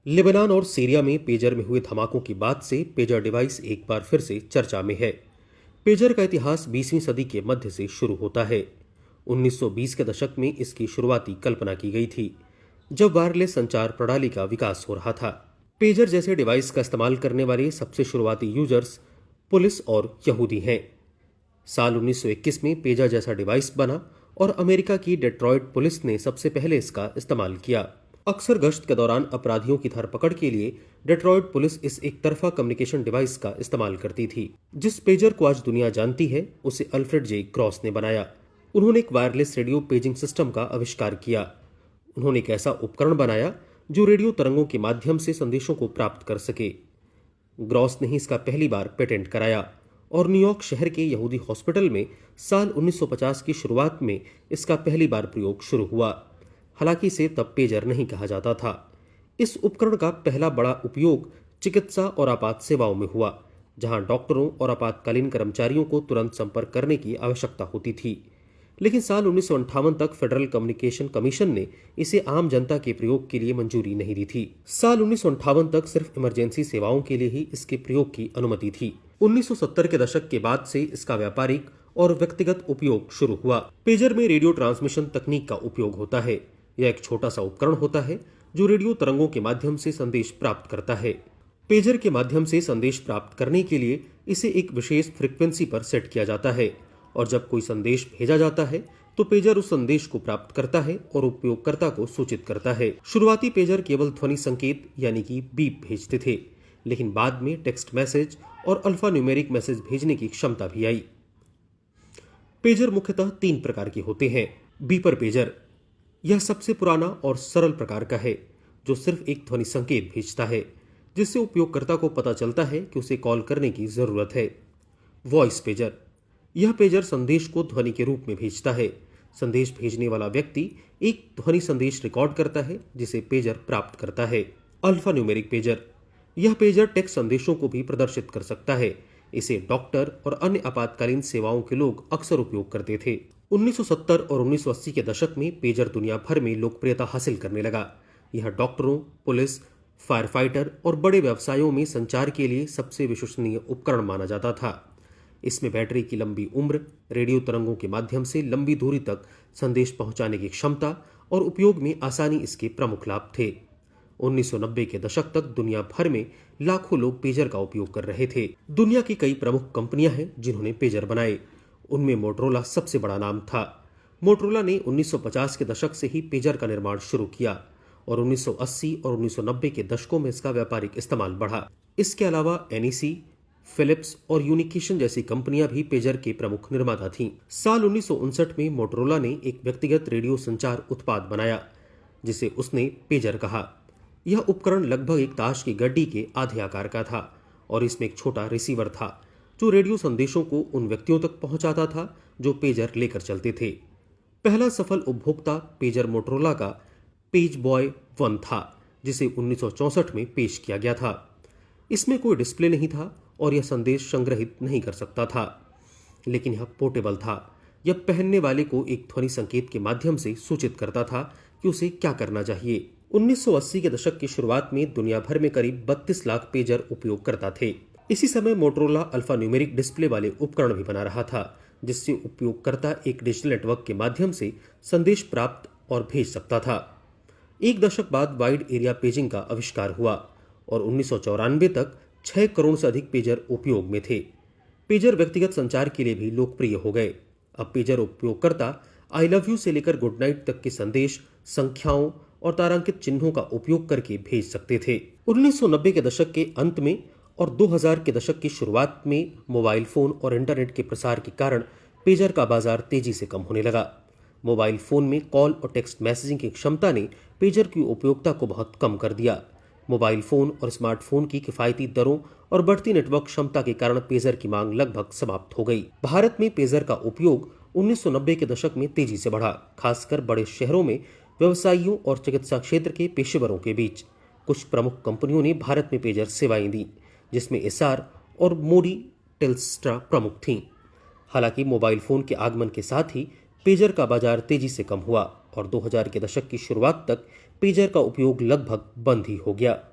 Lebanon और Syria में pager में हुए धमाकों के बाद से पेजर डिवाइस एक बार फिर से चर्चा में है। पेजर का इतिहास 20वीं सदी के मध्य से शुरू होता है। 1920 के दशक में इसकी शुरुआती कल्पना की गई थी, जब वायरलेस संचार प्रणाली का विकास हो रहा था। पेजर जैसे डिवाइस का इस्तेमाल करने वाले सबसे शुरुआती यूजर्स पुलिस और यहूदी हैं। साल 1921 में पेजर जैसा डिवाइस बना और अमेरिका की डेट्रॉयट पुलिस ने सबसे पहले इसका इस्तेमाल किया। अक्सर गश्त के दौरान अपराधियों की धरपकड़ के लिए डेट्रॉयट पुलिस इस एक तरफा कम्युनिकेशन डिवाइस का इस्तेमाल करती थी। जिस पेजर को आज दुनिया जानती है उसे अल्फ्रेड जे क्रॉस ने बनाया। उन्होंने एक वायरलेस रेडियो पेजिंग सिस्टम का आविष्कार किया। उन्होंने एक ऐसा उपकरण बनाया जो रेडियो तरंगों के माध्यम से संदेशों को प्राप्त कर सके। ग्रॉस ने ही इसका पहली बार पेटेंट कराया और न्यूयॉर्क शहर के यहूदी हॉस्पिटल में साल 1950 की शुरुआत में इसका पहली बार प्रयोग शुरू हुआ। हालांकि इसे तब पेजर नहीं कहा जाता था। इस उपकरण का पहला बड़ा उपयोग चिकित्सा और आपात सेवाओं में हुआ, जहां डॉक्टरों और आपातकालीन कर्मचारियों को तुरंत संपर्क करने की आवश्यकता होती थी। लेकिन साल 1958 तक फेडरल कम्युनिकेशन कमीशन ने इसे आम जनता के प्रयोग के लिए मंजूरी नहीं दी थी। साल 1958 तक सिर्फ इमरजेंसी सेवाओं के लिए ही इसके प्रयोग की अनुमति थी। 1970 के दशक के बाद से इसका व्यापारिक और व्यक्तिगत उपयोग शुरू हुआ। पेजर में रेडियो ट्रांसमिशन तकनीक का उपयोग होता है। यह एक छोटा सा उपकरण होता है जो रेडियो तरंगों के माध्यम से संदेश प्राप्त करता है। पेजर के माध्यम से संदेश प्राप्त करने के लिए इसे एक विशेष फ्रीक्वेंसी पर सेट किया जाता है और जब कोई संदेश भेजा जाता है तो पेजर उस संदेश को प्राप्त करता है और उपयोगकर्ता को सूचित करता है। शुरुआती पेजर केवल ध्वनि संकेत यानी कि बीप भेजते थे, लेकिन बाद में टेक्स्ट मैसेज और अल्फा न्यूमेरिक मैसेज भेजने की क्षमता भी आई। पेजर मुख्यतः 3 प्रकार के होते हैं। बीपर पेजर, यह सबसे पुराना और सरल प्रकार का है जो सिर्फ एक ध्वनि संकेत भेजता है, जिससे उपयोगकर्ता को पता चलता है कि उसे कॉल करने की जरूरत है। वॉइस पेजर, यह पेजर संदेश को ध्वनि के रूप में भेजता है। संदेश भेजने वाला व्यक्ति एक ध्वनि संदेश रिकॉर्ड करता है जिसे पेजर प्राप्त करता है। अल्फा न्यूमेरिक पेजर, यह पेजर टेक्स्ट संदेशों को भी प्रदर्शित कर सकता है। इसे डॉक्टर और अन्य आपातकालीन सेवाओं के लोग अक्सर उपयोग करते थे। 1970 और 1980 के दशक में पेजर दुनिया भर में लोकप्रियता हासिल करने लगा। यह डॉक्टरों, पुलिस, फायर फाइटर और बड़े व्यवसायों में संचार के लिए सबसे विश्वसनीय उपकरण माना जाता था। इसमें बैटरी की लंबी उम्र, रेडियो तरंगों के माध्यम से लंबी दूरी तक संदेश पहुंचाने की क्षमता और उपयोग में आसानी इसके प्रमुख लाभ थे। 1990 के दशक तक दुनिया भर में लाखों लोग पेजर का उपयोग कर रहे थे। दुनिया की कई प्रमुख कंपनियां हैं जिन्होंने पेजर बनाए। उनमें मोटरोला सबसे बड़ा नाम था। मोटरोला ने 1950 के दशक से ही पेजर का निर्माण शुरू किया और 1980 और 1990 के दशकों में इसका व्यापारिक इस्तेमाल बढ़ा। इसके अलावा एनईसी, फिलिप्स और यूनिकेशन जैसी कंपनियां भी पेजर के प्रमुख निर्माता थीं। साल 1959 में मोटरोला ने एक व्यक्तिगत रेडियो संचार उत्पाद बनाया जिसे उसने पेजर कहा। यह उपकरण लगभग एक ताश की गड्डी के आधे आकार का था और इसमें एक छोटा रिसीवर था जो रेडियो संदेशों को उन व्यक्तियों तक पहुंचाता था जो पेजर लेकर चलते थे। पहला सफल उपभोक्ता पेजर मोटरोला का पेज बॉय 1 था, जिसे 1964 में पेश किया गया था। इसमें कोई डिस्प्ले नहीं था और यह संदेश संग्रहित नहीं कर सकता था, लेकिन यह पोर्टेबल था। यह पहनने वाले को एक ध्वनि संकेत के माध्यम से सूचित करता था कि उसे क्या करना चाहिए। 1980 के दशक की शुरुआत में दुनिया भर में करीब 32 लाख पेजर उपयोगकर्ता थे। इसी समय मोटरोला अल्फा न्यूमेरिक डिस्प्ले वाले उपकरण भी बना रहा था, जिससे उपयोगकर्ता एक डिजिटल नेटवर्क के माध्यम से संदेश प्राप्त और भेज सकता था। एक दशक बाद वाइड एरिया पेजिंग का आविष्कार हुआ और 1994 तक 6 करोड़ से अधिक पेजर उपयोग में थे। पेजर व्यक्तिगत संचार के लिए भी लोकप्रिय हो गए। अब पेजर उपयोगकर्ता आई लव यू से लेकर गुड नाइट तक के संदेश संख्याओं और तारांकित चिन्हों का उपयोग करके भेज सकते थे। 1990 के दशक के अंत में और 2000 के दशक की शुरुआत में मोबाइल फोन और इंटरनेट के प्रसार के कारण पेजर का बाजार तेजी से कम होने लगा। मोबाइल फोन में कॉल और टेक्स्ट मैसेजिंग की क्षमता ने पेजर की उपयोगिता को बहुत कम कर दिया। मोबाइल फोन और स्मार्टफोन की किफायती दरों और बढ़ती नेटवर्क क्षमता के कारण पेजर की मांग लगभग समाप्त हो गई। भारत में पेजर का उपयोग 1990 के दशक में तेजी से बढ़ा, खासकर बड़े शहरों में व्यवसायियों और चिकित्सा क्षेत्र के पेशेवरों के बीच। कुछ प्रमुख कंपनियों ने भारत में पेजर सेवाएं दी, जिसमें एसआर और मोडी टेल्स्ट्रा प्रमुख थीं। हालांकि मोबाइल फोन के आगमन के साथ ही पेजर का बाजार तेजी से कम हुआ और 2000 के दशक की शुरुआत तक पेजर का उपयोग लगभग बंद ही हो गया।